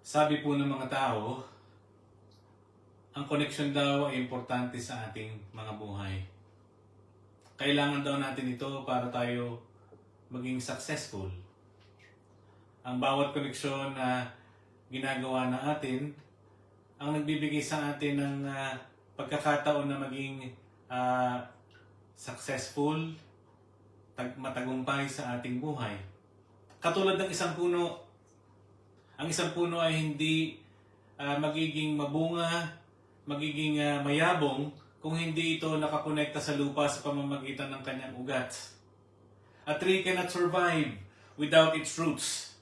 Sabi po ng mga tao, ang koneksyon daw ay importante sa ating mga buhay. Kailangan daw natin ito para tayo maging successful. Ang bawat koneksyon na ginagawa na atin, ang nagbibigay sa atin ng pagkakataon na maging successful, matagumpay sa ating buhay. Katulad ng isang puno, ang isang puno ay hindi magiging mabunga, magiging mayabong kung hindi ito nakakonekta sa lupa sa pamamagitan ng kanyang ugat. A tree cannot survive without its roots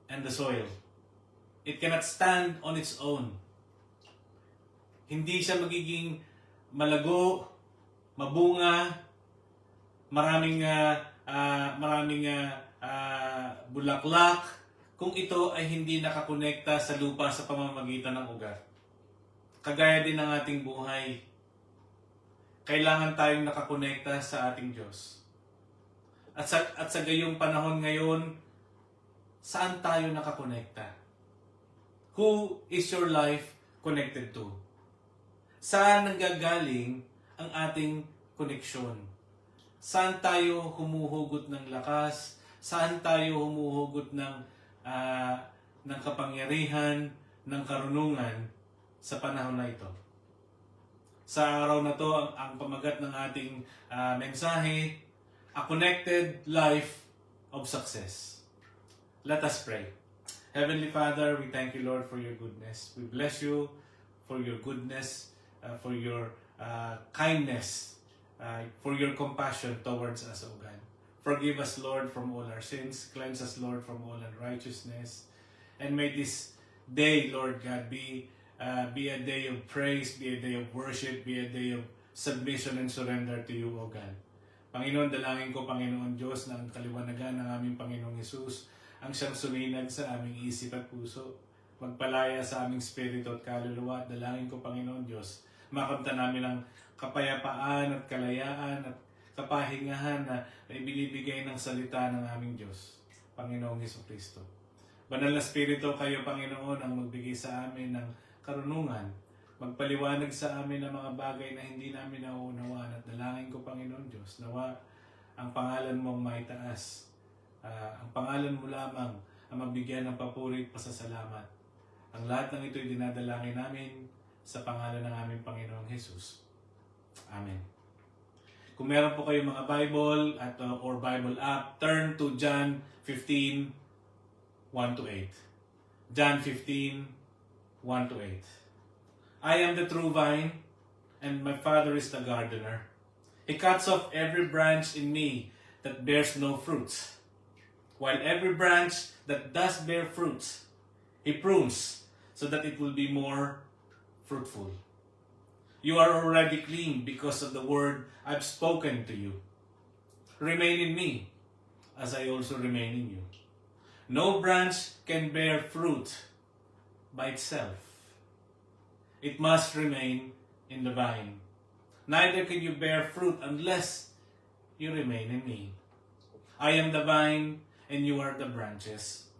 and the soil. It cannot stand on its own. Hindi siya magiging malago, mabunga, maraming bulaklak kung ito ay hindi nakakonekta sa lupa sa pamamagitan ng ugat. Kagaya din ng ating buhay, kailangan tayong nakakonekta sa ating Diyos. At sa gayong panahon ngayon, saan tayo nakakonekta? Who is your life connected to? Saan nanggagaling ang ating koneksyon? Saan tayo humuhugot ng lakas? Saan tayo humuhugot ng kapangyarihan, ng karunungan sa panahon na ito? Sa araw na to, ang pamagat ng ating mensahe, a connected life of success. Let us pray. Heavenly Father, we thank you, Lord, for your goodness. We bless you for your goodness, for your kindness, for your compassion towards us, O God. Forgive us, Lord, from all our sins. Cleanse us, Lord, from all unrighteousness. And may this day, Lord God, be a day of praise, be a day of worship, be a day of submission and surrender to you, O God. Panginoon, dalangin ko, Panginoon Diyos, na ang kaliwanagan ng aming Panginoong Hesus ang siyang suminag sa aming isip at puso. Magpalaya sa aming spirito at kaluluwa. Dalangin ko, Panginoon Diyos, makamtan namin ang kapayapaan at kalayaan at kapahingahan na ibinibigay ng salita ng aming Diyos, Panginoong Hesukristo. Banal na Spirito, kayo, Panginoon, ang magbigay sa amin ng karunungan, magpaliwanag sa amin ng mga bagay na hindi namin nauunawaan. At dalangin ko, Panginoon Diyos, nawa ang pangalan mong maitaas. Ang pangalan mo lamang ang magbigyan ng papuri at pasasalamat. Ang lahat ng ito'y dinadalangin namin sa pangalan ng aming Panginoong Hesus. Amen. Kung meron po kayong mga Bible or Bible app, turn to John 15, 1-8. John 15, 1-8. I am the true vine, and my Father is the gardener. He cuts off every branch in me that bears no fruits, while every branch that does bear fruits, He prunes so that it will be more fruitful. You are already clean because of the word I've spoken to you. Remain in me, as I also remain in you. No branch can bear fruit by itself. It must remain in the vine. Neither can you bear fruit unless you remain in me. I am the vine, and you are the branches.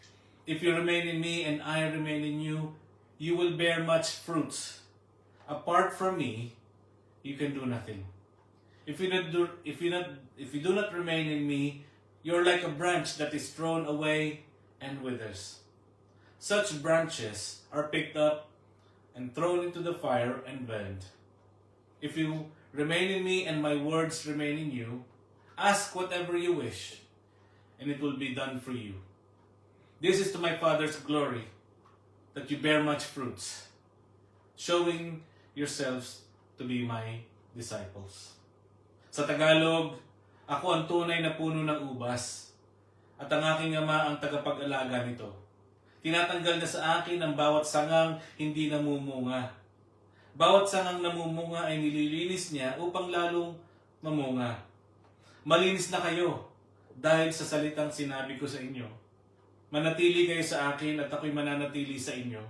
If you remain in me and I remain in you, you will bear much fruit. Apart from me, you can do nothing. If you do not remain in me, you're like a branch that is thrown away and withers. Such branches are picked up and thrown into the fire and burned. If you remain in me and my words remain in you, ask whatever you wish, and it will be done for you. This is to my Father's glory, that you bear much fruits, showing yourselves to be my disciples. Sa Tagalog, ako ang tunay na puno ng ubas, at ang aking Ama ang tagapag-alaga nito. Tinatanggal na sa akin ang bawat sangang hindi namumunga. Bawat sangang namumunga ay nililinis niya upang lalong mamunga. Malinis na kayo dahil sa salitang sinabi ko sa inyo. Manatili kayo sa akin at ako'y mananatili sa inyo.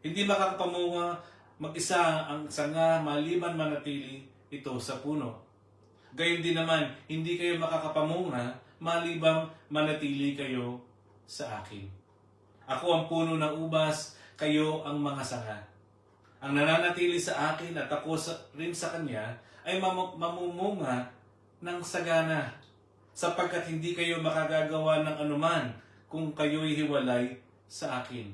Hindi makakapamunga mag-isa ang sanga maliban manatili ito sa puno. Gayon din naman, hindi kayo makakapamunga malibang manatili kayo sa akin. Ako ang puno ng ubas, kayo ang mga sanga. Ang nananatili sa akin at ako rin sa kanya ay mamumunga ng sagana, sapagkat hindi kayo makagagawa ng anuman kung kayo'y hiwalay sa akin.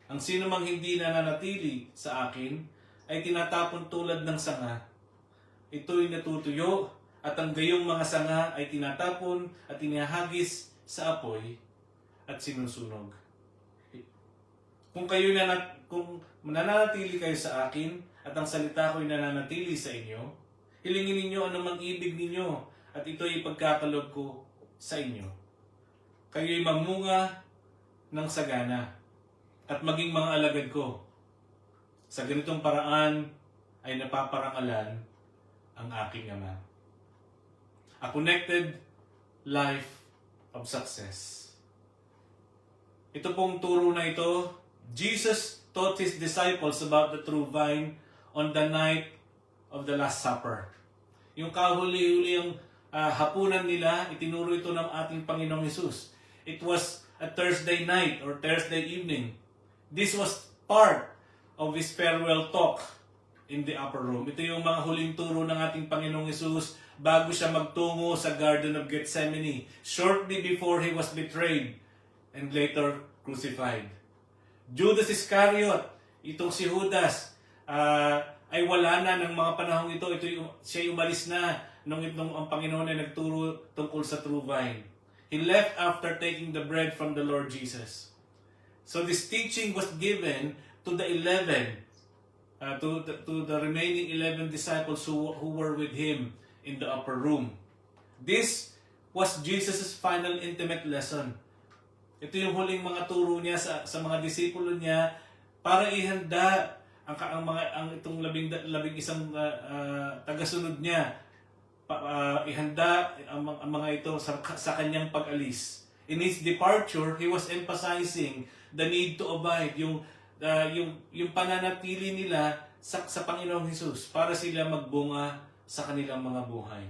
Ang sino mang hindi nananatili sa akin ay tinatapon tulad ng sanga. Ito'y natutuyo at ang gayong mga sanga ay tinatapon at inihagis sa apoy at sinusunog. Kung mananatili kayo sa akin at ang salita ko'y nananatili sa inyo, hilingin ninyo anumang ibig ninyo at ito'y ipagkakaloob ko sa inyo. Kayo'y mamunga ng sagana at maging mga alagad ko. Sa ganitong paraan ay napaparangalan ang aking Ama. A connected life of success. Ito pong turo na ito, Jesus taught His disciples about the true vine on the night of the Last Supper. Yung kahuli-huli yung hapunan nila, itinuro ito ng ating Panginoong Hesus. It was a Thursday night or Thursday evening. This was part of His farewell talk in the upper room. Ito yung mga huling turo ng ating Panginoong Hesus bago siya magtungo sa Garden of Gethsemane, shortly before He was betrayed and later crucified. Judas Iscariot, itong si Judas, ay wala na ng mga panahong ito. Siya umalis na nung ang Panginoon ay nagturo tungkol sa true vine. He left after taking the bread from the Lord Jesus. So this teaching was given to the 11, to the remaining 11 disciples who were with Him in the upper room. This was Jesus' final intimate lesson. Ito yung huling mga turo niya sa mga disipulo niya para ihanda ang itong labing isang tagasunod niya, ihanda ang mga ito sa kanyang pag-alis. In his departure, he was emphasizing the need to abide, yung pananatili nila sa Panginoong Hesus para sila magbunga sa kanilang mga buhay.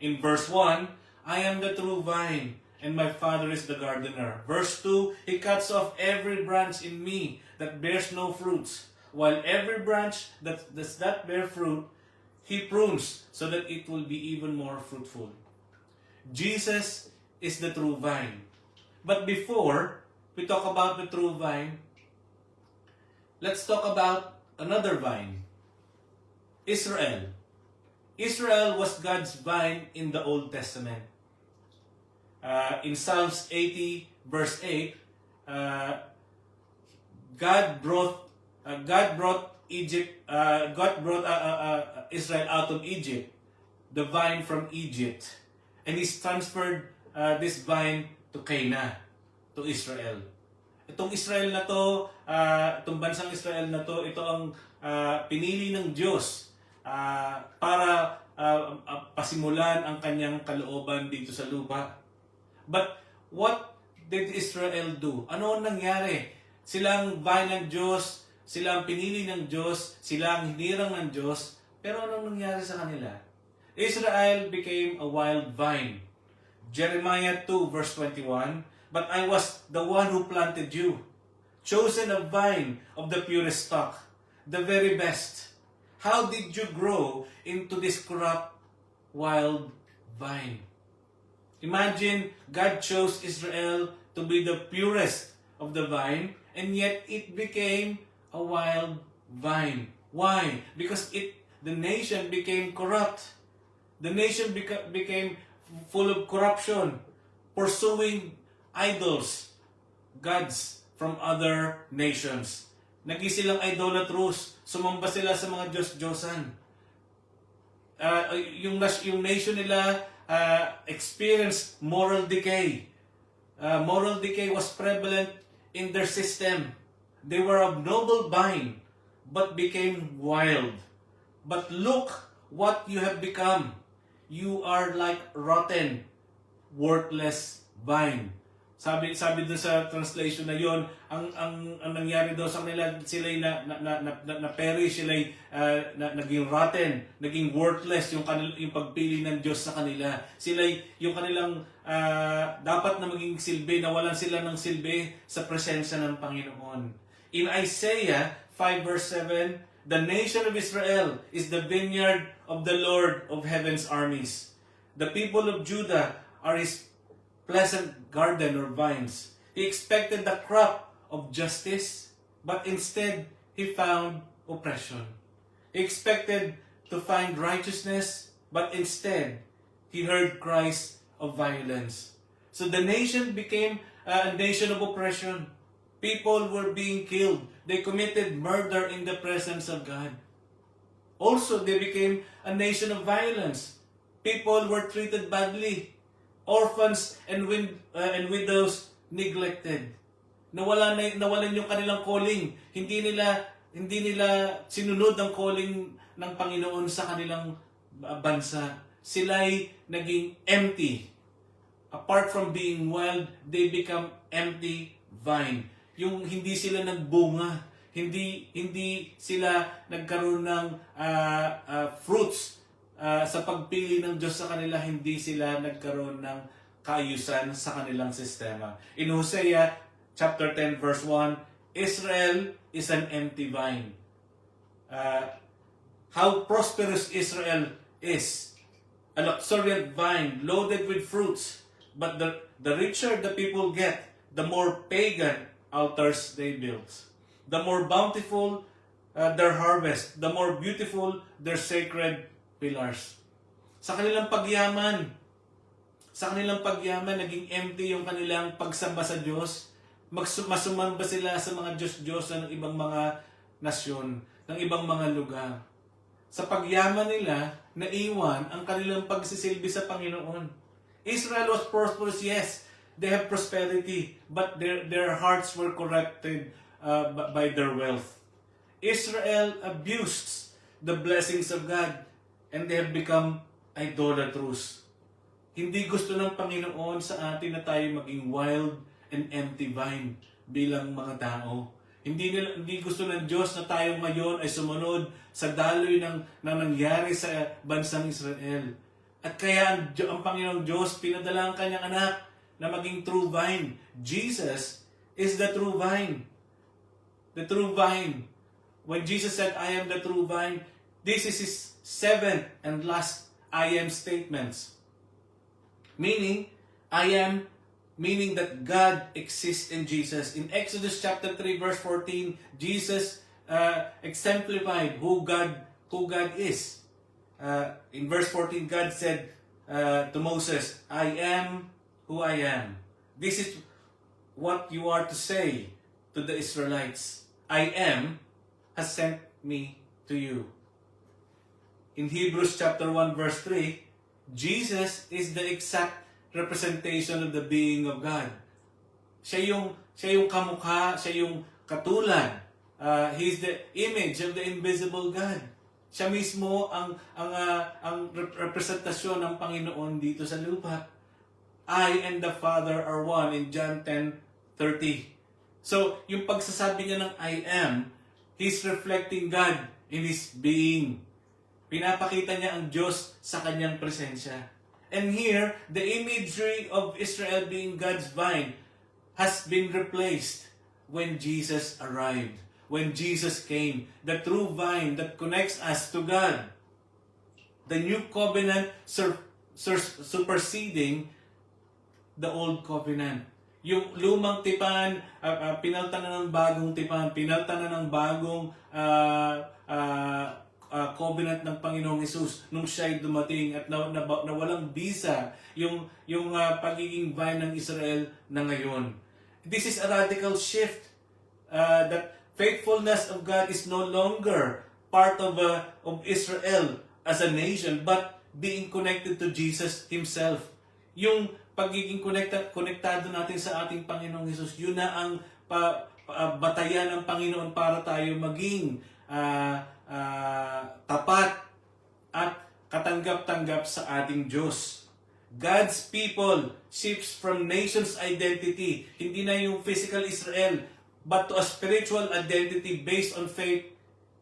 In verse 1, I am the true vine, and my Father is the gardener. Verse 2, He cuts off every branch in me that bears no fruits, while every branch that does not bear fruit, He prunes so that it will be even more fruitful. Jesus is the true vine. But before we talk about the true vine, let's talk about another vine. Israel. Israel was God's vine in the Old Testament. In Psalms 80 verse 8, God brought Israel out of Egypt, the vine from Egypt, and He's transferred this vine to Canaan, to Israel. Itong Israel na to, itong bansang Israel na to, ito ang pinili ng Diyos para pasimulan ang kanyang kalooban dito sa lupa. But what did Israel do? Ano ang nangyari? Silang vine ng Diyos, silang pinili ng Diyos, silang hinirang ng Diyos, pero ano nangyari sa kanila? Israel became a wild vine. Jeremiah 2 verse 21, But I was the one who planted you, chosen a vine of the purest stock, the very best. How did you grow into this corrupt, wild vine? Imagine, God chose Israel to be the purest of the vine, and yet it became a wild vine. Why? Because the nation became corrupt. The nation became full of corruption, pursuing idols, gods from other nations. Naging silang idolatrous, sumamba sila sa mga Diyos-Diyosan. Yung nation nila experienced moral decay. Moral decay was prevalent in their system. They were a noble vine, but became wild. But look what you have become. You are like rotten, worthless vine. Sabi doon sa translation na yon, ang nangyari daw sa kanila, sila na perish, sila naging rotten, naging worthless yung pagpili ng Diyos sa kanila. Sila yung kanilang dapat na maging silbi, nawalan sila ng silbi sa presensya ng Panginoon. In Isaiah 5 verse 7, the nation of Israel is the vineyard of the Lord of heaven's armies. The people of Judah are His pleasant garden or vines. He expected the crop of justice, but instead, he found oppression. He expected to find righteousness, but instead, he heard cries of violence. So the nation became a nation of oppression. People were being killed. They committed murder in the presence of God. Also, they became a nation of violence. People were treated badly. Orphans and widows neglected. Nawalan yung kanilang calling. Hindi nila sinunod ang calling ng Panginoon sa kanilang bansa. Sila'y naging empty. Apart from being wild, they become empty vine. Yung hindi sila nagbunga, hindi sila nagkaroon ng fruits. Sa pagpili ng Diyos sa kanila, hindi sila nagkaroon ng kaayusan sa kanilang sistema. In Hosea chapter 10 verse 1, Israel is an empty vine. How prosperous Israel is. A luxuriant vine loaded with fruits. But the richer the people get, the more pagan altars they build. The more bountiful their harvest, the more beautiful their sacred pillars. Sa kanilang pagyaman, naging empty yung kanilang pagsamba sa Diyos. Masumamba sila sa mga Diyos-Diyos ng ibang mga nasyon, ng ibang mga lugar. Sa pagyaman nila, naiwan ang kanilang pagsisilbi sa Panginoon. Israel was prosperous, yes. They have prosperity, but their hearts were corrupted by their wealth. Israel abused the blessings of God, and they have become idolatrous. Hindi gusto ng Panginoon sa atin na tayo maging wild and empty vine bilang mga tao. Hindi gusto ng Diyos na tayo ngayon ay sumunod sa daloy ng nangyari sa bansang Israel. At kaya ang Panginoong Diyos pinadala ang kanyang anak na maging true vine. Jesus is the true vine. The true vine. When Jesus said, I am the true vine, this is His seventh and last I am statements. Meaning that God exists in Jesus. In Exodus chapter 3 verse 14, Jesus exemplified who God is. In verse 14, God said to Moses, I am who I am. This is what you are to say to the Israelites. I am has sent me to you. In Hebrews chapter 1 verse 3, Jesus is the exact representation of the being of God. Siya yung kamukha, siya yung katulad. He is the image of the invisible God. Siya mismo ang representasyon ng Panginoon dito sa lupa. I and the Father are one in John 10:30. So, yung pagsasabi niya ng I am, He's reflecting God in His being. Pinapakita niya ang Diyos sa kanyang presensya. And here, the imagery of Israel being God's vine has been replaced when Jesus arrived. When Jesus came, the true vine that connects us to God. The new covenant superseding the old covenant. Yung lumang tipan, pinaltan na ng bagong tipan, pinaltan na ng bagong covenant ng Panginoong Hesus nung siya'y dumating at nawalang bisa yung pagiging vine ng Israel na ngayon. This is a radical shift that faithfulness of God is no longer part of Israel as a nation but being connected to Jesus Himself. Yung pagiging konektado natin sa ating Panginoong Hesus, yun na ang batayan ng Panginoon para tayo maging tapat at katanggap-tanggap sa ating Diyos. God's people shifts from nation's identity, hindi na yung physical Israel, but to a spiritual identity based on faith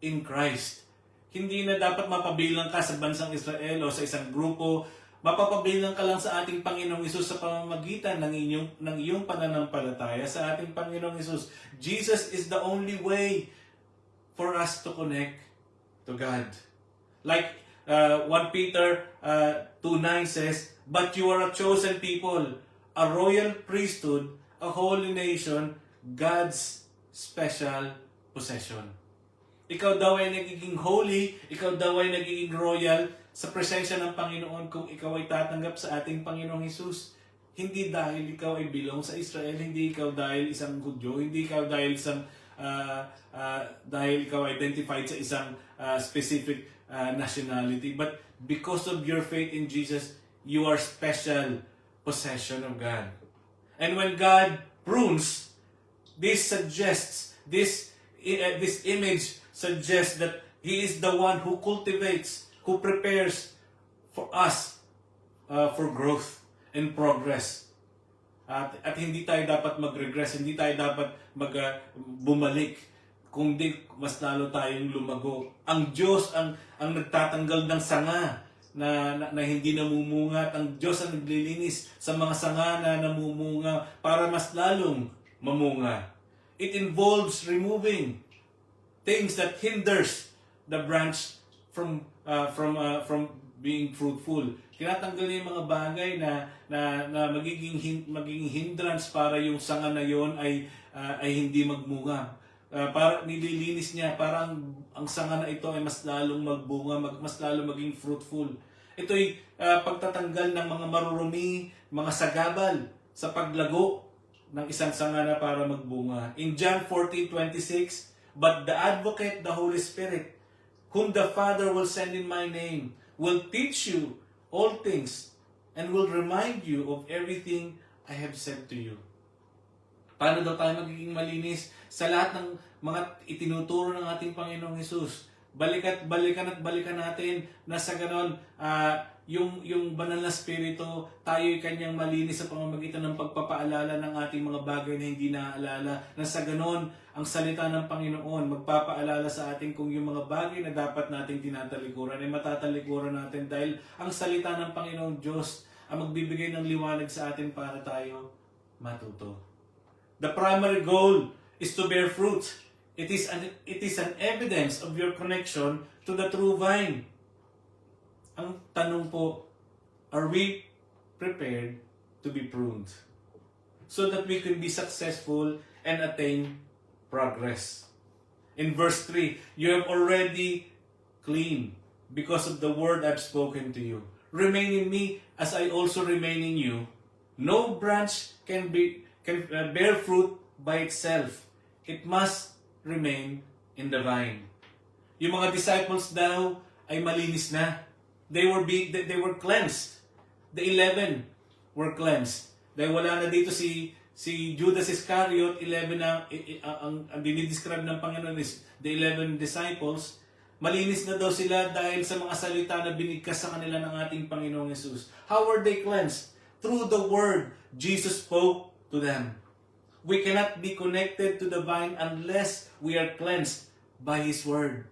in Christ. Hindi na dapat mapabilang ka sa bansang Israel o sa isang grupo. Mapapabilang ka lang sa ating Panginoong Hesus sa pamamagitan ng iyong pananampalataya sa ating Panginoong Hesus. Jesus is the only way for us to connect to God. Like 1 Peter 2:9 says, "But you are a chosen people, a royal priesthood, a holy nation, God's special possession." Ikaw daw ay nagiging holy, ikaw daw ay nagiging royal sa presensya ng Panginoon kung ikaw ay tatanggap sa ating Panginoong Hesus. Hindi dahil ikaw ay bilong sa Israel, hindi ikaw dahil isang Hudyo, hindi ikaw dahil dahil ikaw identified sa isang specific nationality, but because of your faith in Jesus, you are special possession of God. And when God prunes, this image suggests that He is the one who cultivates, who prepares for us for growth and progress. At hindi tayo dapat mag-regress, hindi tayo dapat bumalik, kundi mas lalo tayong lumago. Ang Diyos ang nagtatanggal ng sanga na hindi namumunga, at ang Diyos ang naglilinis sa mga sanga na namumunga para mas lalong mamunga. It involves removing things that hinders the branch from being fruitful. Tinatanggal niya yung mga bagay na magiging hindrance para yung sanga na yon ay hindi magmunga. Para nililinis niya, parang ang sanga na ito ay mas lalong magbunga, mas lalong maging fruitful. Ito ay pagtatanggal ng mga marurumi, mga sagabal sa paglago ng isang sanga na para magbunga. In John 14:26, "But the Advocate, the Holy Spirit, whom the Father will send in my name, will teach you all things and will remind you of everything I have said to you." Paano daw tayo magiging malinis? Sa lahat ng mga itinuturo ng ating Panginoong Hesus. Balikan natin na sa ganon, yung banal na spirito, tayo'y kanyang malinis sa pamamagitan ng pagpapaalala ng ating mga bagay na hindi naaalala. Na sa ganon, ang salita ng Panginoon magpapaalala sa atin kung yung mga bagay na dapat nating tinatalikuran ay matatalikuran natin dahil ang salita ng Panginoong Diyos ang magbibigay ng liwanag sa atin para tayo matuto. The primary goal is to bear fruit. It is an evidence of your connection to the true vine. Ang tanong po, are we prepared to be pruned so that we can be successful and attain progress? In verse 3, "You have already clean because of the word I've spoken to you. Remain in me as I also remain in you. No branch can bear fruit by itself. It must remain in the vine." Yung mga disciples daw ay malinis na. They were cleansed. The 11 were cleansed. Dahil wala na dito si Judas Iscariot, 11 ang dinidescribe ng Panginoon is the 11 disciples. Malinis na daw sila dahil sa mga salita na binigkas sa kanila ng ating Panginoong Hesus. How were they cleansed? Through the word Jesus spoke to them. We cannot be connected to the vine unless we are cleansed by His word.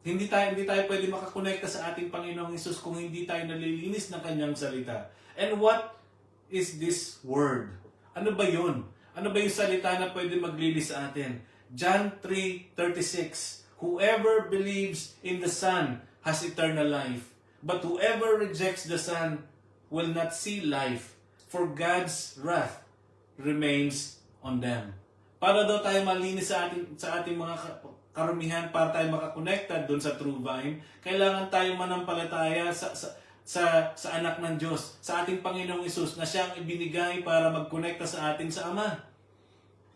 Hindi tayo pwede makakonekta sa ating Panginoong Hesus kung hindi tayo nalilinis ng kanyang salita. And what is this word? Ano ba yun? Ano ba yung salita na pwede maglinis sa atin? John 3:36, "Whoever believes in the Son has eternal life, but whoever rejects the Son will not see life, for God's wrath remains on them." Para daw tayo malinis sa ating mga karumihan, para tayo makakonekta doon sa true vine, kailangan tayo manampalataya sa anak ng Diyos, sa ating Panginoong Hesus na siyang ibinigay para magkonekta sa atin sa Ama.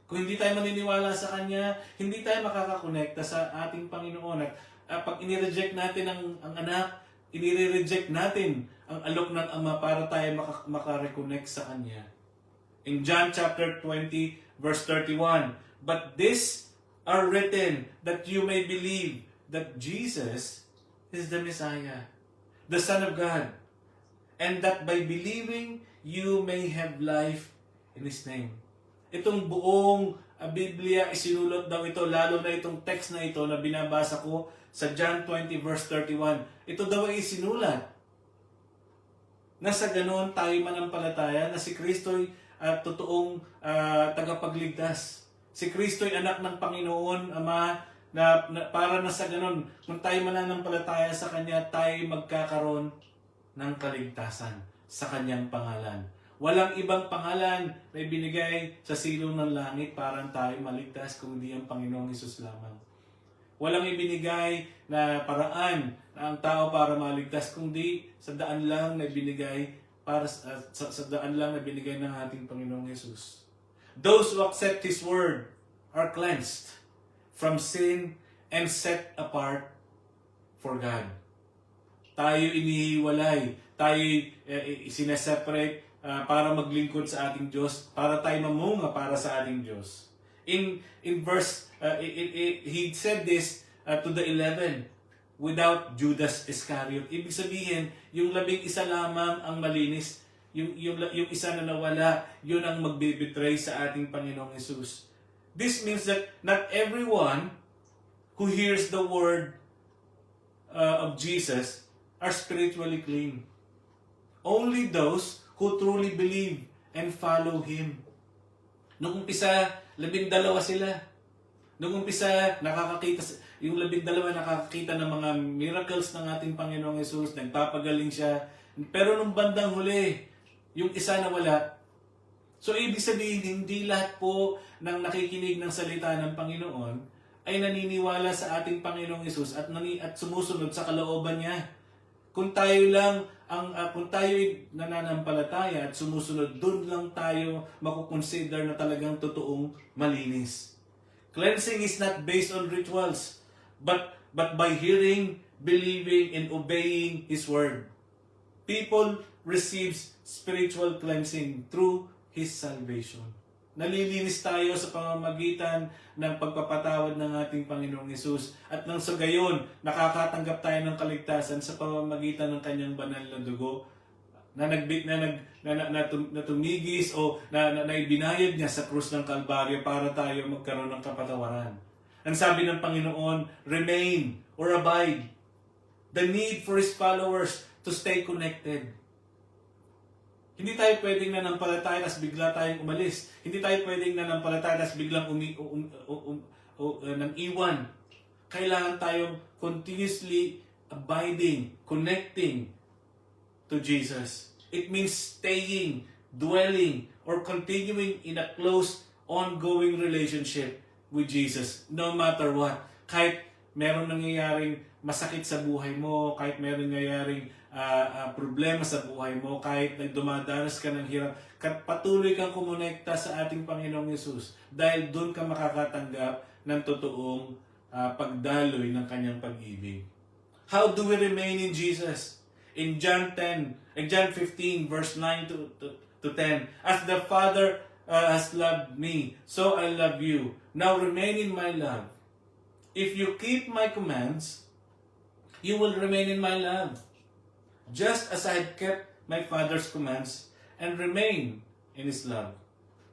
Kung hindi tayo maniniwala sa Kanya, hindi tayo makakakonekta sa ating Panginoon. At pag inireject natin ang anak, inire-reject natin ang alok ng Ama para tayo makareconnect sa Kanya. In John chapter 20, verse 31, "But this are written that you may believe that Jesus is the Messiah, the Son of God, and that by believing you may have life in His name. Itong buong Biblia, isinulot daw ito, lalo na itong text na ito na binabasa ko sa John 20 verse 31. Ito daw ay isinulat na sa ganoon tayo manampalataya na si Kristo'y totoong tagapagligtas. Si Kristo'y anak ng Panginoon, Ama, na para na sa ganoon, kung tayo mananampalataya sa Kanya, tayo magkakaroon ng kaligtasan sa Kanyang pangalan. Walang ibang pangalan na ibinigay sa silong ng langit para tayo maligtas kung hindi ang Panginoong Hesus lamang. Walang ibinigay na paraan na ang tao para maligtas kundi sa daan lang na ibinigay para sa daan lang na binigay ng ating Panginoong Hesus. Those who accept His word are cleansed from sin and set apart for God. Tayo inihiwalay, tayo sineseparate para maglingkod sa ating Diyos, para tayo mamunga para sa ating Diyos. In verse, he said this to the 11 without Judas Iscariot. Ibig sabihin, yung 11 lamang ang malinis. Yung isa na nawala, yun ang magbibetray sa ating Panginoong Hesus. This means that not everyone who hears the word of Jesus are spiritually clean. Only those who truly believe and follow Him. Nung umpisa, 12 sila. Nung umpisa, yung 12 nakakakita ng mga miracles ng ating Panginoong Hesus, nagpapagaling siya. Pero nung bandang huli, yung isa na wala. So, ibig sabihin, hindi lahat po ng nakikinig ng salita ng Panginoon ay naniniwala sa ating Panginoong Hesus at sumusunod sa kalooban niya. Kung tayo lang kung tayo nananampalataya at sumusunod, doon lang tayo makukonsider na talagang totoong malinis. Cleansing is not based on rituals, but by hearing, believing, and obeying His word. People receives spiritual cleansing through His salvation. Nalilinis tayo sa pamamagitan ng pagpapatawad ng ating Panginoong Hesus at nang sa gayon, nakakatanggap tayo ng kaligtasan sa pamamagitan ng Kanyang banal na dugo na tumigis o na ibinayad niya sa krus ng Kalbaryo para tayo magkaroon ng kapatawaran. Ang sabi ng Panginoon, remain or abide. The need for His followers to stay connected. Hindi tayo pwedeng nanampalataya at bigla tayong umalis. Hindi tayo pwedeng nanampalataya at biglang nang iwan. Kailangan tayong continuously abiding, connecting to Jesus. It means staying, dwelling, or continuing in a close, ongoing relationship with Jesus. No matter what. Kahit meron nangyayaring masakit sa buhay mo, kahit meron nangyayaring problema sa buhay mo, kahit dumadanas ka ng hirap, patuloy kang kumonekta sa ating Panginoong Hesus dahil doon ka makakatanggap ng totoong pagdaloy ng Kanyang pag-ibig. How do we remain in Jesus? In John 15 verse 9 to 10, as the Father has loved me, so I love you. Now remain in my love. If you keep my commands, you will remain in my love, just as I have kept my Father's commands and remain in His love.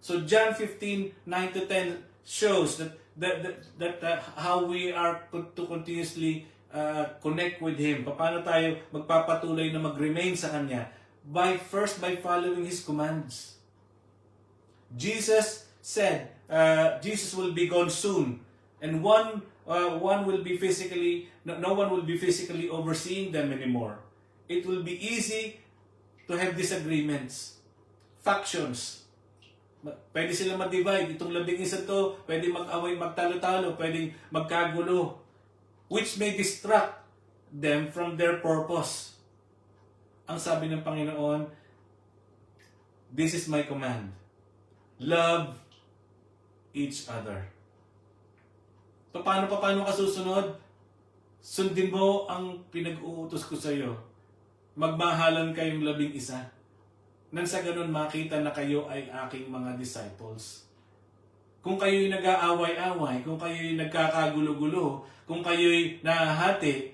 So John 15, 9 to 10 shows that how we are to continuously connect with Him. Paano tayo magpapatuloy na mag-remain sa Kanya? First by following His commands. Jesus said, Jesus will be gone soon, and no one will be physically overseeing them anymore. It will be easy to have disagreements, factions. Pwede sila mag-divide. Itong 11 to, pwede mag-away, magtalo-talo, pwede magkagulo, which may distract them from their purpose. Ang sabi ng Panginoon, this is my command. Love each other. Paano ka susunod? Sundin mo ang pinag-uutos ko sa iyo. Magmahalan kayong 11. Nang sa ganun makita na kayo ay aking mga disciples. Kung kayo'y nag-aaway-away, kung kayo'y nagkakagulo-gulo, kung kayo'y nahahati,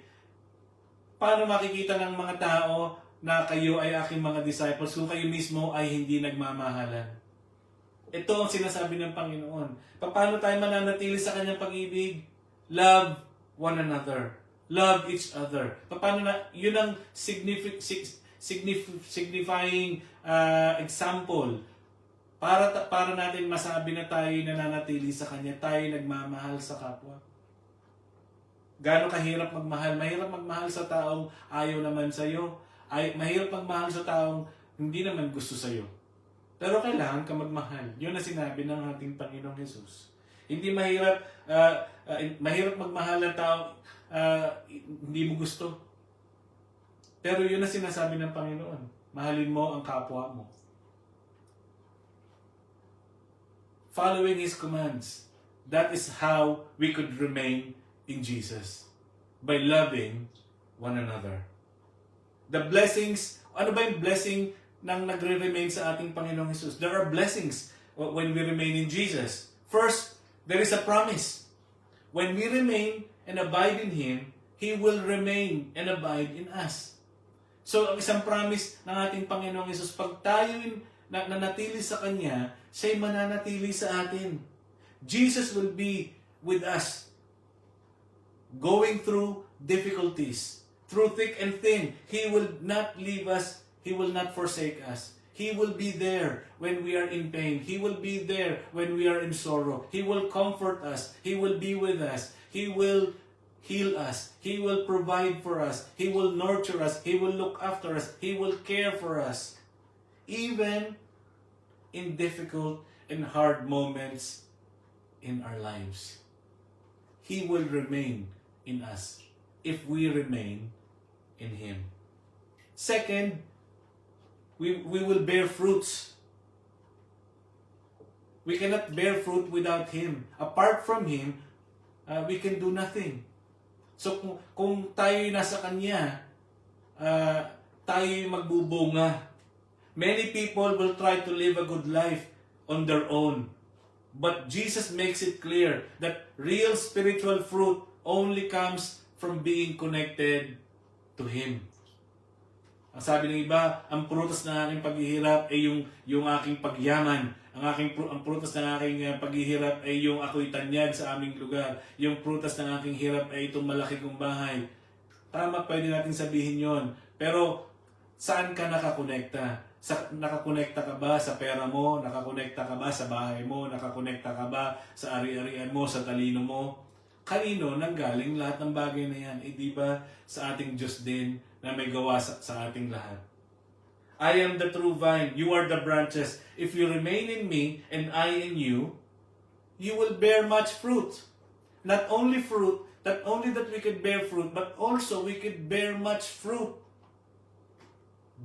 paano makikita ng mga tao na kayo ay aking mga disciples kung kayo mismo ay hindi nagmamahalan. Ito ang sinasabi ng Panginoon. Paano tayo mananatili sa kanyang pag-ibig? Love one another. Love each other. Paano na, yun ang signifying example para natin masabi na tayo nananatili sa Kanya, tayo nagmamahal sa kapwa. Gaano kahirap magmahal? Mahirap magmahal sa taong ayaw naman sa'yo. Mahirap magmahal sa taong hindi naman gusto sa'yo. Pero kailangan ka magmahal. Yun ang sinabi ng ating Panginoong Jesus. Hindi mahirap mahirap magmahal ng taong hindi mo gusto. Pero yun ang sinasabi ng Panginoon. Mahalin mo ang kapwa mo. Following His commands. That is how we could remain in Jesus. By loving one another. The blessings, ano ba yung blessing nang nagre-remain sa ating Panginoong Jesus? There are blessings when we remain in Jesus. First, there is a promise. When we remain and abide in Him, He will remain and abide in us. So, ang isang promise ng ating Panginoong Jesus, pag tayo nanatili sa Kanya, siya'y mananatili sa atin. Jesus will be with us, going through difficulties, through thick and thin. He will not leave us. He will not forsake us. He will be there when we are in pain. He will be there when we are in sorrow. He will comfort us. He will be with us. He will heal us. He will provide for us. He will nurture us. He will look after us. He will care for us. Even in difficult and hard moments in our lives. He will remain in us if we remain in Him. Second, we will bear fruits. We cannot bear fruit without Him. Apart from Him, we can do nothing. So kung tayo nasa Kanya, tayo magbubunga. Many people will try to live a good life on their own. But Jesus makes it clear that real spiritual fruit only comes from being connected to Him. Ang sabi ng iba, ang prutas ng aking paghihirap ay yung aking pagyaman. Ang prutas ng aking paghihirap ay yung ako'y tanyag sa aming lugar. Yung prutas ng aking hirap ay itong malaki kong bahay. Tama, pwede natin sabihin yon. Pero saan ka nakakonekta? Nakakonekta ka ba sa pera mo? Nakakonekta ka ba sa bahay mo? Nakakonekta ka ba sa ari-arian mo, sa talino mo? Kanino nanggaling lahat ng bagay na yan? Di ba sa ating Diyos din na may gawa sa ating lahat? I am the true vine, you are the branches. If you remain in me and I in you, you will bear much fruit. Not only that we could bear fruit, but also we could bear much fruit.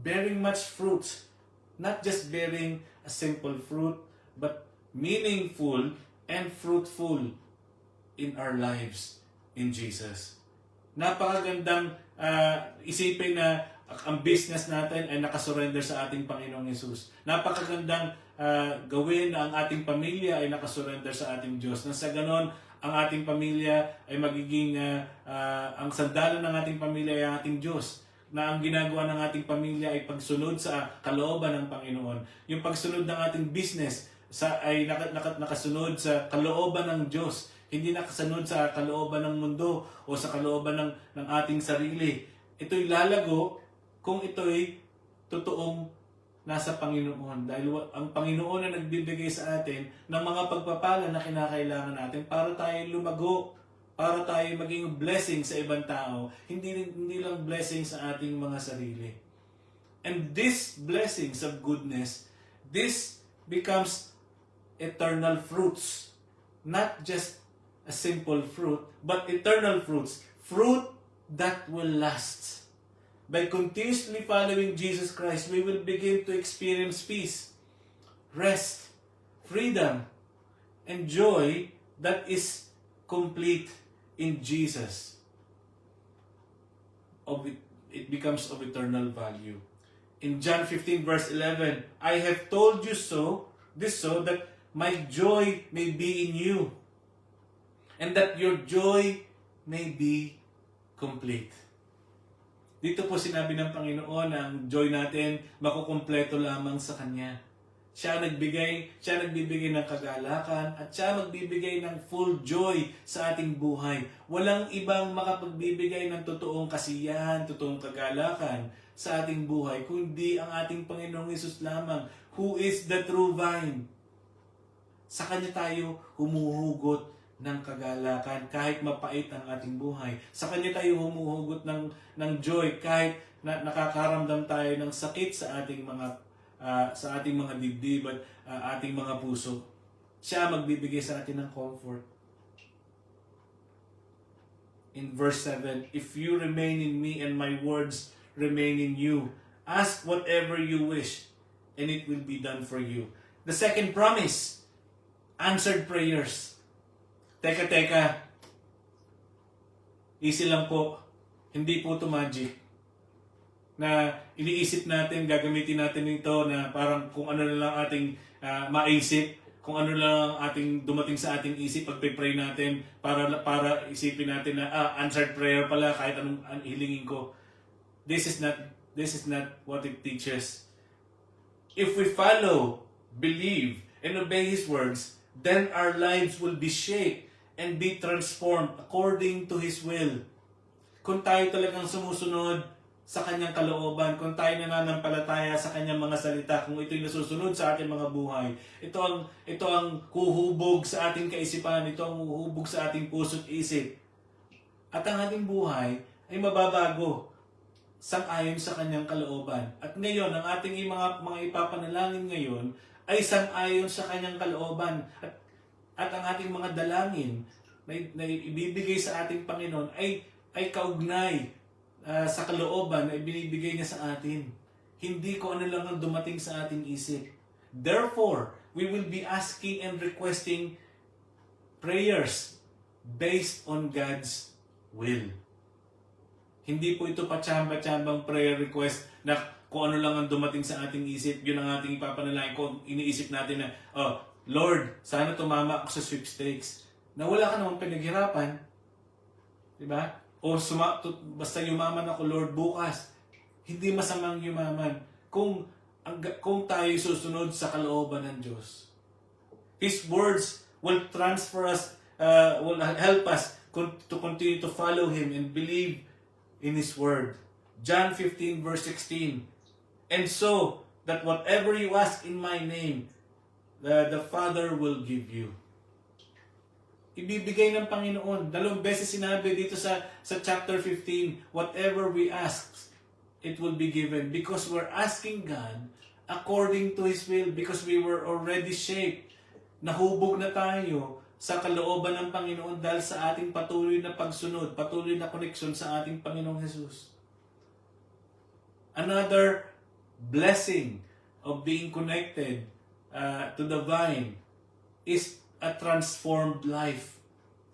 Bearing much fruit. Not just bearing a simple fruit, but meaningful and fruitful in our lives in Jesus. Napakagandang isipin na ang business natin ay nakasurrender sa ating Panginoong Jesus. Napakagandang gawin na ang ating pamilya ay nakasurrender sa ating Diyos. Na sa ganon, ang ating pamilya ay magiging, ang sandalan ng ating pamilya ay ang ating Diyos. Na ang ginagawa ng ating pamilya ay pagsunod sa kalooban ng Panginoon. Yung pagsunod ng ating business ay nakasunod sa kalooban ng Diyos. Hindi nakasunod sa kalooban ng mundo o sa kalooban ng ating sarili. Ito'y lalago kung ito'y totoong nasa Panginoon. Dahil ang Panginoon na nagbibigay sa atin ng mga pagpapala na kinakailangan natin para tayo lumago, para tayo maging blessing sa ibang tao, hindi lang blessing sa ating mga sarili. And this blessings of goodness, this becomes eternal fruits. Not just a simple fruit, but eternal fruits. Fruit that will last. By continuously following Jesus Christ, we will begin to experience peace, rest, freedom, and joy that is complete in Jesus. It becomes of eternal value. In John 15 verse 11, I have told you this so that my joy may be in you, and that your joy may be complete. Dito po sinabi ng Panginoon na ang joy natin makukumpleto lamang sa Kanya. Siya nagbibigay ng kagalakan at siya magbibigay ng full joy sa ating buhay. Walang ibang makapagbibigay ng totoong kasiyahan, totoong kagalakan sa ating buhay, kundi ang ating Panginoong Hesus lamang, who is the true vine. Sa Kanya tayo humuhugot ng kagalakan kahit mapait ang ating buhay. Sa Kanya tayo humuhugot ng joy kahit nakakaramdam tayo ng sakit sa ating mga dibdib at ating mga puso. Siya magbibigay sa atin ng comfort. In verse 7, if you remain in me and my words remain in you, ask whatever you wish and it will be done for you. The second promise, answered prayers. Teka. Easy lang po. Hindi po ito magic. Na iniisip natin, gagamitin natin ito na parang kung ano na lang ating maisip, kung ano lang ating dumating sa ating isip pag pray natin para isipin natin na answered prayer pala kahit anong hilingin ko. This is not what it teaches. If we follow, believe, and obey His words, then our lives will be shaped and be transformed according to His will. Kung tayo talagang sumusunod sa Kanyang kalooban, kung tayo nananampalataya sa Kanyang mga salita, kung ito'y nasusunod sa ating mga buhay, ito ang huhubog sa ating kaisipan, ito ang huhubog sa ating puso't isip. At ang ating buhay ay mababago sang-ayon sa Kanyang kalooban. At ngayon, ang ating mga ipapanalangin ngayon ay sang-ayon sa Kanyang kalooban. At ang ating mga dalangin na ibibigay sa ating Panginoon ay kaugnay sa kalooban na ibinibigay niya sa atin. Hindi ko ano lang ang dumating sa ating isip. Therefore, we will be asking and requesting prayers based on God's will. Hindi po ito patsamba-tsambang prayer request na kung ano lang ang dumating sa ating isip, yun ang ating ipapanalangin. Kung iniisip natin na, Lord, sana tumama ako sa sweepstakes. Na wala ka namang pinaghirapan. Diba? O basta yumaman ako, Lord, bukas. Hindi masamang yumaman kung tayo susunod sa kalooban ng Diyos. His words will transfer us, will help us to continue to follow Him and believe in His word. John 15 verse 16. And so, that whatever you ask in my name, the Father will give you. Ibibigay ng Panginoon. 2 beses sinabi dito sa chapter 15, whatever we ask, it will be given. Because we're asking God according to His will. Because we were already shaped. Nahubog na tayo sa kalooban ng Panginoon dahil sa ating patuloy na pagsunod, patuloy na koneksyon sa ating Panginoong Jesus. Another blessing of being connected to the vine is a transformed life.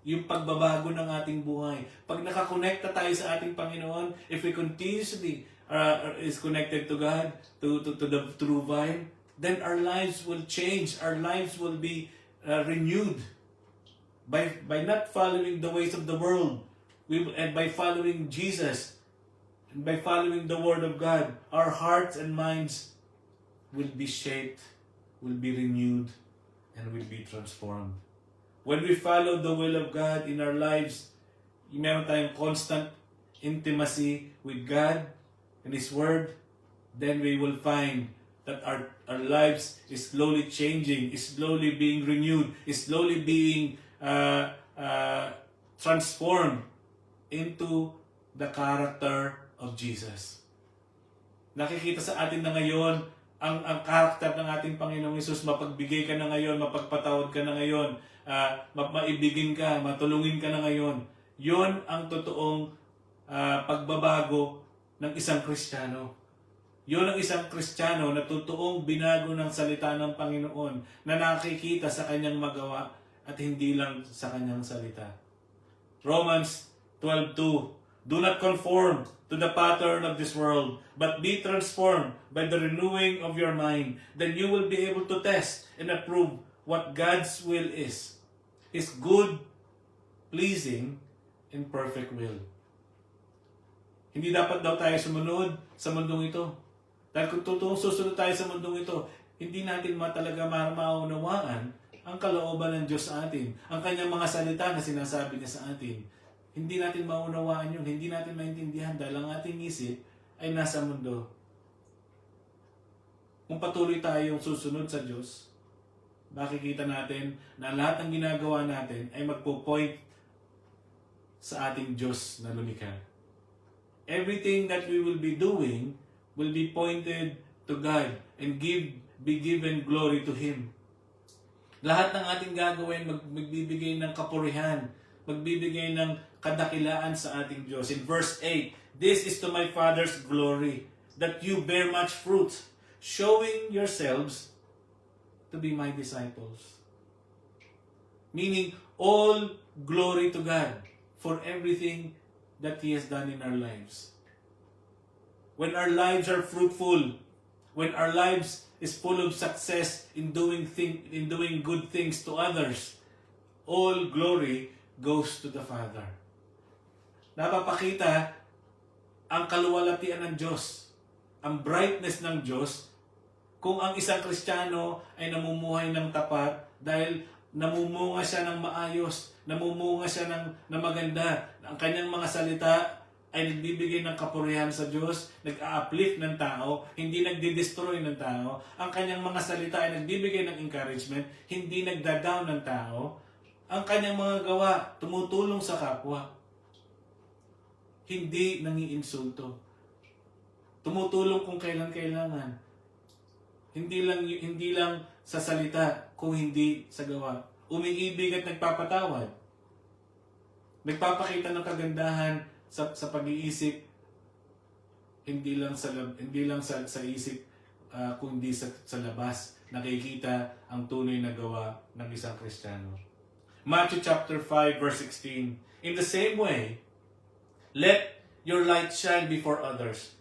Yung pagbabago ng ating buhay. Pag nakakonekta tayo sa ating Panginoon, if we continuously is connected to God, to the true vine, then our lives will change. Our lives will be renewed by not following the ways of the world, and by following Jesus, and by following the Word of God. Our hearts and minds will be shaped, will be renewed, and will be transformed. When we follow the will of God in our lives, meron tayong constant intimacy with God and His Word, then we will find that our lives is slowly changing, is slowly being renewed, is slowly being transformed into the character of Jesus. Nakikita sa atin na ngayon, ang karakter ng ating Panginoong Hesus, mapagbigay ka na ngayon, mapagpatawad ka na ngayon, maibigin ka, matulungin ka na ngayon. Yon ang totoong pagbabago ng isang Kristiyano. Yon ang isang Kristiyano na totoong binago ng salita ng Panginoon, na nakikita sa kanyang magawa at hindi lang sa kanyang salita. Romans 12:2. Do not conform to the pattern of this world, but be transformed by the renewing of your mind. Then you will be able to test and approve what God's will is, His good, pleasing, and perfect will. Hindi dapat daw tayo sumunod sa mundong ito. Dahil kung totoong susunod tayo sa mundong ito, hindi natin talaga maunawaan ang kalooban ng Diyos sa atin. Ang kanyang mga salita na sinasabi niya sa atin. Hindi natin maunawaan yun. Hindi natin maintindihan dahil ang ating isip ay nasa mundo. Kung patuloy tayong susunod sa Diyos, makikita natin na lahat ng ginagawa natin ay magpo-point sa ating Diyos na lumikha. Everything that we will be doing will be pointed to God and be given glory to Him. Lahat ng ating gagawin magbibigay ng kapurihan, magbibigay ng kadakilaan sa ating Diyos. In verse 8, "This is to my Father's glory, that you bear much fruit, showing yourselves to be my disciples." Meaning, all glory to God for everything that He has done in our lives. When our lives are fruitful, when our lives is full of success in doing good things to others, all glory goes to the Father. Napapakita ang kaluwalhatian ng Diyos, ang brightness ng Diyos, kung ang isang Kristiyano ay namumuhay ng tapat dahil namumunga siya ng maayos, namumunga siya ng maganda, ang kanyang mga salita ay nagbibigay ng kapurihan sa Diyos, nag-a-uplift ng tao, hindi nagdi-destroy ng tao. Ang kanyang mga salita ay nagbibigay ng encouragement, hindi nagda-down ng tao. Ang kanyang mga gawa, tumutulong sa kapwa. Hindi nangiinsulto. Tumutulong kung kailan kailangan. Hindi lang sa salita, kung hindi sa gawa. Umiibig at nagpapatawad. Nagpapakita ng kagandahan sa pag-iisip, hindi lang sa isip, kundi sa labas. Nakikita ang tunay na gawa ng isang Kristiyano. Matthew chapter 5 verse 16. "In the same way, let your light shine before others,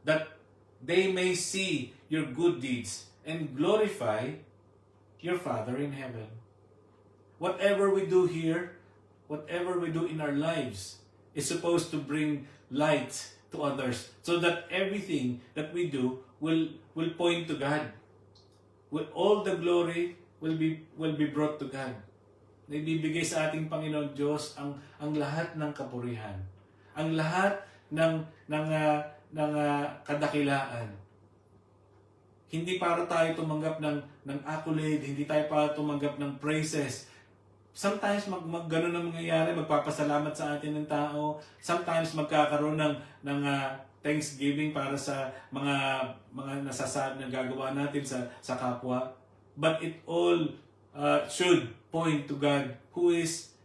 that they may see your good deeds and glorify your Father in heaven." Whatever we do here, whatever we do in our lives, is supposed to bring light to others, so that everything that we do will point to God. All the glory will be brought to God. Naibibigay sa ating Panginoon Diyos ang lahat ng kapurihan, ang lahat ng kadakilaan. Hindi para tayo tumanggap ng accolade, hindi tayo para tumanggap ng praises. Sometimes gano'n ang mangyayari, magpapasalamat sa atin ng tao. Sometimes magkakaroon ng thanksgiving para sa mga nasasabi na gagawa natin sa kapwa. But it all should point to God, who is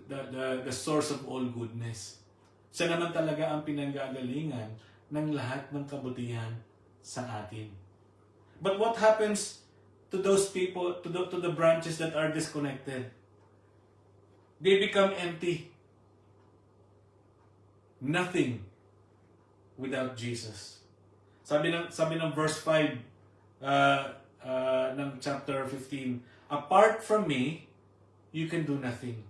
the source of all goodness. Siya naman talaga ang pinanggagalingan ng lahat ng kabutihan sa atin. But what happens to those people, to the branches that are disconnected? They become empty. Nothing without Jesus. Sabi ng verse 5 ng chapter 15, "Apart from me, you can do nothing."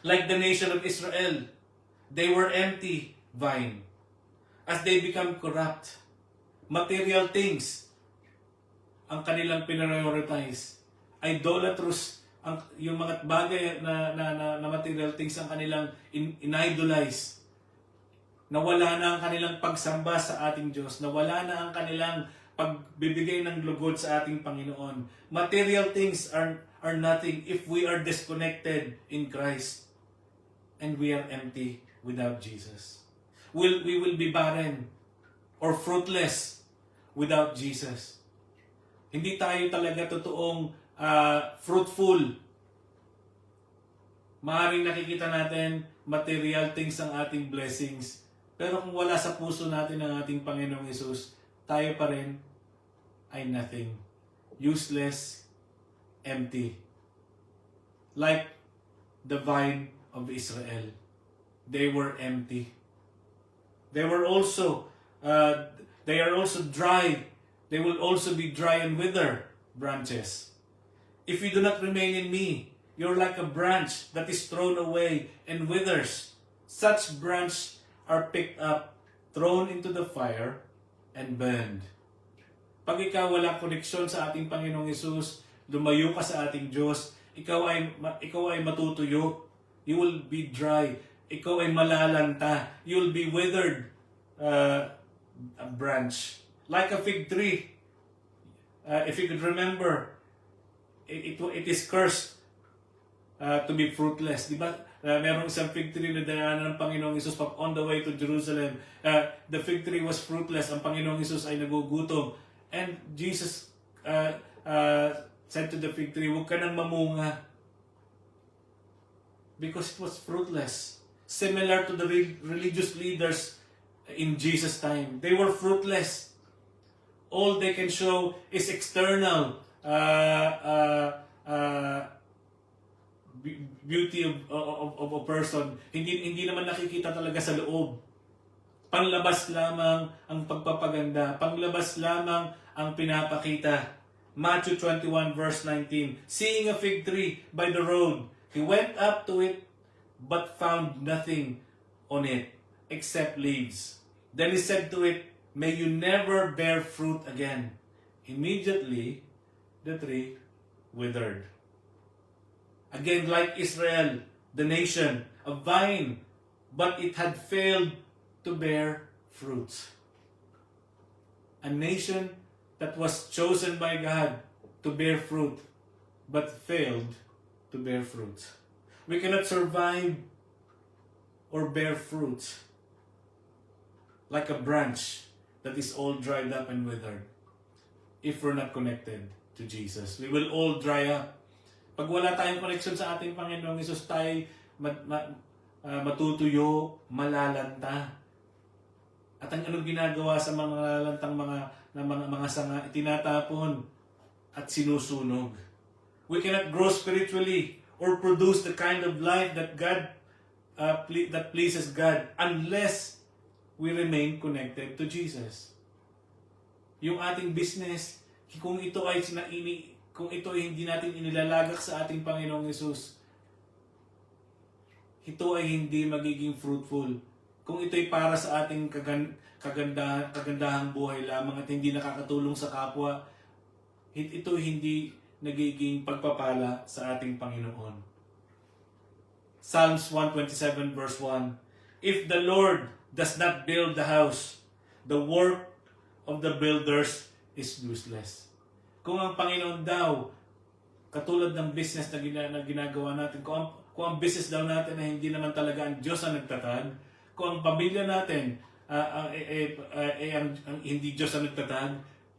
Like the nation of Israel, they were empty vine. As they become corrupt, material things ang kanilang pinprioritize, idolatrous yung mga bagay na material things ang kanilang inidolize. Nawala na ang kanilang pagsamba sa ating Diyos, nawala na ang kanilang pagbibigay ng lugod sa ating Panginoon. Material things are nothing if we are disconnected in Christ and we are empty without Jesus. We will be barren or fruitless without Jesus. Hindi tayo talaga totoong fruitful. Maaaring nakikita natin material things ang ating blessings. Pero kung wala sa puso natin ang ating Panginoong Hesus, tayo pa rin ay nothing. Useless, empty. Like the vine of Israel. They were empty. They are also dry. They will also be dry and wither branches. If you do not remain in me, you're like a branch that is thrown away and withers. Such branch are picked up, thrown into the fire, and burned. Pag ikaw walang koneksyon sa ating Panginoong Hesus, lumayo ka sa ating Diyos, ikaw ay matutuyo. You will be dry. Ikaw ay malalanta. You will be withered a branch. Like a fig tree. If you could remember, it is cursed to be fruitless. Di ba? Merong isang fig tree na daanan ng Panginoong Hesus on the way to Jerusalem. The fig tree was fruitless. Ang Panginoong Hesus ay nagugutom. And Jesus said to the fig tree, huwag ka nang mamunga. Because it was fruitless. Similar to the religious leaders in Jesus' time. They were fruitless. All they can show is external beauty of a person. Hindi naman nakikita talaga sa loob. Panglabas lamang ang pagpapaganda. Panglabas lamang ang pinapakita. Matthew 21 verse 19. Seeing a fig tree by the road, he went up to it, but found nothing on it, except leaves. Then he said to it, may you never bear fruit again. Immediately, the tree withered. Again, like Israel, the nation, a vine, but it had failed to bear fruits. A nation that was chosen by God to bear fruit, but failed to bear fruit. We cannot survive or bear fruit like a branch that is all dried up and withered if we're not connected to Jesus. We will all dry up. Pag wala tayong connection sa ating Panginoong Hesus, tayo matutuyo, malalanta. At ang anong ginagawa sa mga malalantang mga sanga, tinatapon at sinusunog. We cannot grow spiritually or produce the kind of life that that pleases God unless we remain connected to Jesus. Yung ating business, kung ito ay hindi natin inilalagak sa ating Panginoong Hesus, ito ay hindi magiging fruitful. Kung ito ay para sa ating kagandahang buhay lamang at hindi nakakatulong sa kapwa, ito hindi nagiging pagpapala sa ating Panginoon. Psalms 127 verse 1. If the Lord does not build the house, the work of the builders is useless. Kung ang Panginoon daw, katulad ng business na ginagawa natin, kung ang business daw natin na hindi naman talaga ang Diyos ang nagtatag, kung ang pamilya natin ang hindi Diyos ang nagtatag,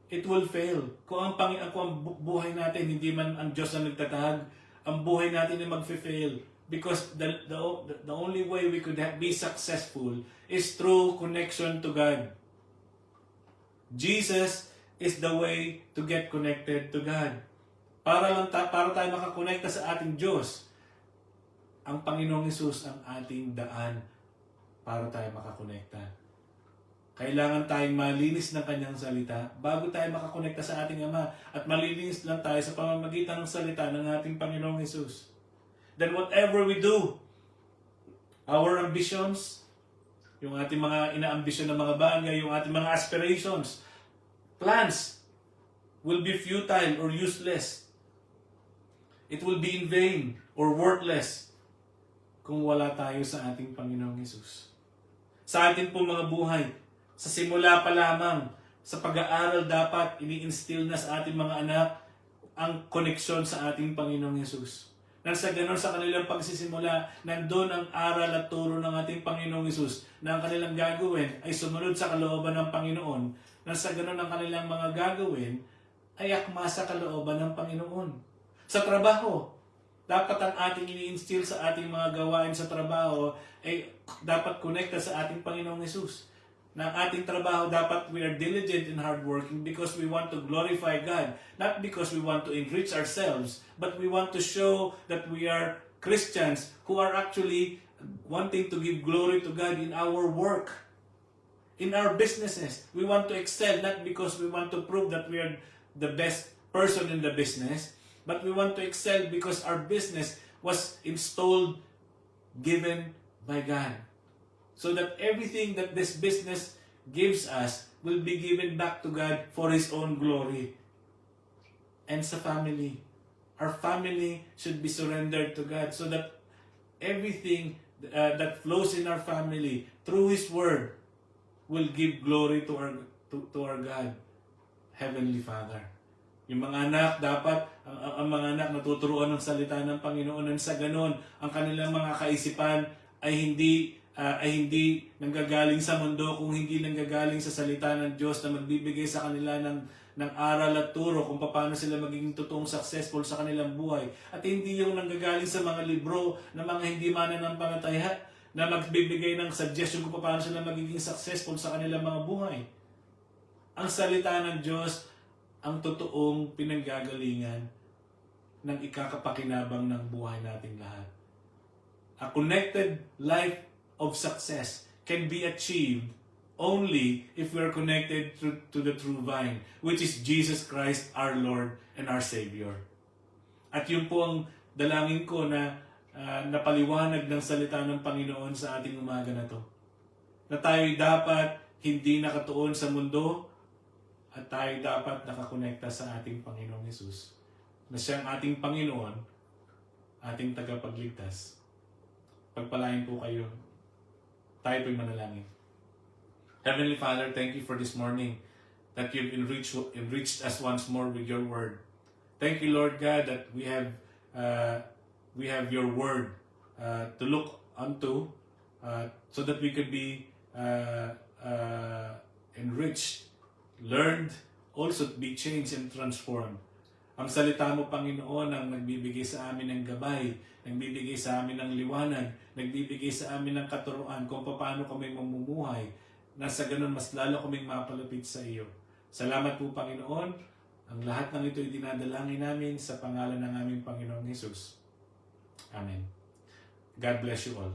it will fail. Kung ang buhay natin hindi man ang Diyos ang nagtatag, ang buhay natin ay mag-fail. Because the only way we could be successful is through connection to God. Jesus is the way to get connected to God. Para tayo makakonekta sa ating Diyos, ang Panginoong Hesus ang ating daan para tayo makakonekta. Kailangan tayong malinis ng kanyang salita bago tayo makakonekta sa ating Ama, at malinis lang tayo sa pamamagitan ng salita ng ating Panginoong Hesus. Then whatever we do, our ambitions, yung ating mga inaambisyon ng mga bagay, yung ating mga aspirations, plans, will be futile or useless. It will be in vain or worthless kung wala tayo sa ating Panginoong Hesus. Sa ating pong mga buhay, sa simula pa lamang, sa pag-aaral dapat ini-instill na sa ating mga anak ang koneksyon sa ating Panginoong Hesus. Nang sa ganon sa kanilang pagsisimula, nandun ang aral at turo ng ating Panginoong Hesus na ang kanilang gagawin ay sumunod sa kalooban ng Panginoon. Nang sa ganon ang kanilang mga gagawin ay akma sa kalooban ng Panginoon. Sa trabaho, dapat ang ating ini-instill sa ating mga gawain sa trabaho ay dapat connecta sa ating Panginoong Hesus. Na ang ating trabaho dapat we are diligent and hardworking because we want to glorify God. Not because we want to enrich ourselves, but we want to show that we are Christians who are actually wanting to give glory to God in our work, in our businesses. We want to excel not because we want to prove that we are the best person in the business, but we want to excel because our business was installed, given by God. so that everything that this business gives us will be given back to God for His own glory. And sa family, our family should be surrendered to God so that everything that flows in our family through His Word will give glory to our God, Heavenly Father. Yung mga anak, dapat, ang mga anak natuturuan ng salita ng Panginoon, and sa ganon, ang kanilang mga kaisipan ay hindi nanggagaling sa mundo, kung hindi nanggagaling sa salita ng Diyos na magbibigay sa kanila ng aral at turo kung paano sila magiging totoong successful sa kanilang buhay. At hindi yung nanggagaling sa mga libro na mga hindi mananampalataya na magbibigay ng suggestion kung paano sila magiging successful sa kanilang mga buhay. Ang salita ng Diyos ang totoong pinanggagalingan ng ikakapakinabang ng buhay nating lahat. A connected life of success can be achieved only if we are connected to the true vine, which is Jesus Christ, our Lord and our Savior. At yun po ang dalangin ko na napaliwanag ng salita ng Panginoon sa ating umaga na to. Na tayo dapat hindi nakatuon sa mundo, at tayo dapat nakakonekta sa ating Panginoong Hesus, na siyang ating Panginoon, ating tagapagligtas. Pagpalain po kayo. Tayo po'y manalangin. Heavenly Father, thank you for this morning that you've enriched us once more with your word. Thank you, Lord God, that we have your word to look unto so that we could be enriched, learned, also to be changed and transformed. Ang salita mo, Panginoon, ang nagbibigay sa amin ng gabay, nagbibigay sa amin ng liwanag, nagbibigay sa amin ng katuruan kung paano kami mamumuhay, na sa ganun mas lalo kaming mapalapit sa iyo. Salamat po, Panginoon. Ang lahat ng ito ay dinadalangin namin sa pangalan ng aming Panginoong Hesus. Amen. God bless you all.